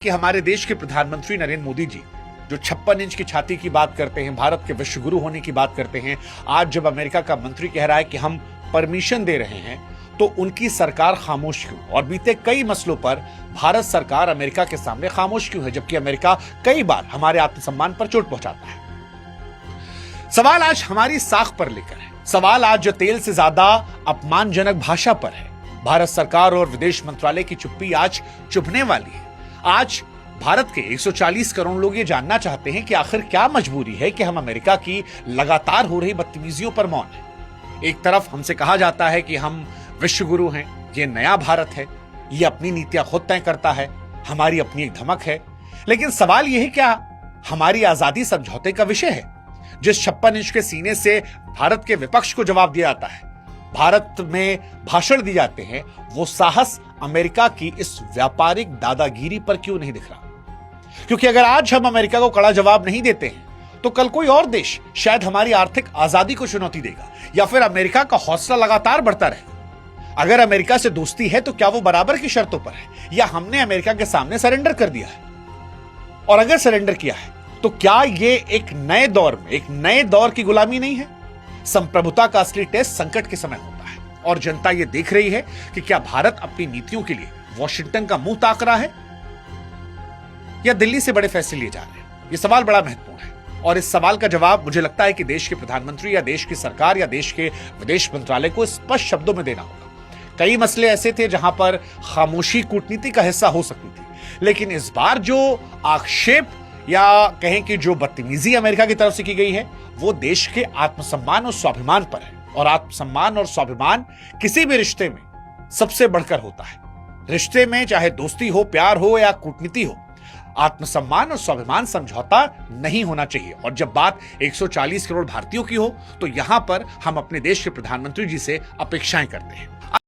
कि हमारे देश के प्रधानमंत्री नरेंद्र मोदी जी जो 56 इंच की छाती की बात करते हैं, भारत के विश्व गुरु होने की बात करते हैं, आज जब अमेरिका का मंत्री कह रहा है कि हम परमिशन दे रहे हैं तो उनकी सरकार खामोश क्यों? और बीते कई मसलों पर भारत सरकार अमेरिका के सामने खामोश क्यों है, जबकि अमेरिका कई बार हमारे आत्मसम्मान पर चोट पहुंचाता है। सवाल आज हमारी साख पर लेकर है। सवाल आज जो तेल से ज्यादा अपमानजनक भाषा पर है। भारत सरकार और विदेश मंत्रालय की चुप्पी आज चुभने वाली है। आज भारत के 140 करोड़ लोग ये जानना चाहते हैं कि आखिर क्या मजबूरी है कि हम अमेरिका की लगातार हो रही बदतमीजियों पर मौन हैं। एक तरफ हमसे कहा जाता है कि हम विश्व गुरु हैं, ये नया भारत है, ये अपनी नीतियां खुद तय करता है, हमारी अपनी एक धमक है। लेकिन सवाल यह है, क्या हमारी आजादी समझौते का विषय है? जिस 56 इंच के सीने से भारत के विपक्ष को जवाब दिया जाता है, भारत में भाषण दिए जाते हैं, वो साहस अमेरिका की इस व्यापारिक दादागिरी पर क्यों नहीं दिख रहा? क्योंकि अगर आज हम अमेरिका को कड़ा जवाब नहीं देते हैं तो कल कोई और देश शायद हमारी आर्थिक आजादी को चुनौती देगा, या फिर अमेरिका का हौसला लगातार बढ़ता रहेगा। अगर अमेरिका से दोस्ती है तो क्या वो बराबर की शर्तों पर है, या हमने अमेरिका के सामने सरेंडर कर दिया है? और अगर सरेंडर किया है तो क्या ये एक नए दौर में, एक नए दौर की गुलामी नहीं है? संप्रभुता का असली टेस्ट संकट के समय होता है और जनता यह देख रही है कि क्या भारत अपनी नीतियों के लिए वॉशिंगटन का मुंह ताक रहा है या दिल्ली से बड़े फैसले लिए जा रहे हैं। यह सवाल बड़ा महत्वपूर्ण है और इस सवाल का जवाब मुझे लगता है कि देश के प्रधानमंत्री या देश की सरकार या देश के विदेश मंत्रालय को स्पष्ट शब्दों में देना होगा। कई मसले ऐसे थे जहां पर खामोशी कूटनीति का हिस्सा हो सकती थी, लेकिन इस बार जो आक्षेप या कहें कि जो बदतमीजी अमेरिका की तरफ से की गई है वो देश के आत्मसम्मान और स्वाभिमान पर है। और आत्मसम्मान और स्वाभिमान किसी भी रिश्ते में सबसे बढ़कर होता है। रिश्ते में चाहे दोस्ती हो, प्यार हो या कूटनीति हो, आत्मसम्मान और स्वाभिमान समझौता नहीं होना चाहिए। और जब बात 140 करोड़ भारतीयों की हो तो यहां पर हम अपने देश के प्रधानमंत्री जी से अपेक्षाएं करते हैं।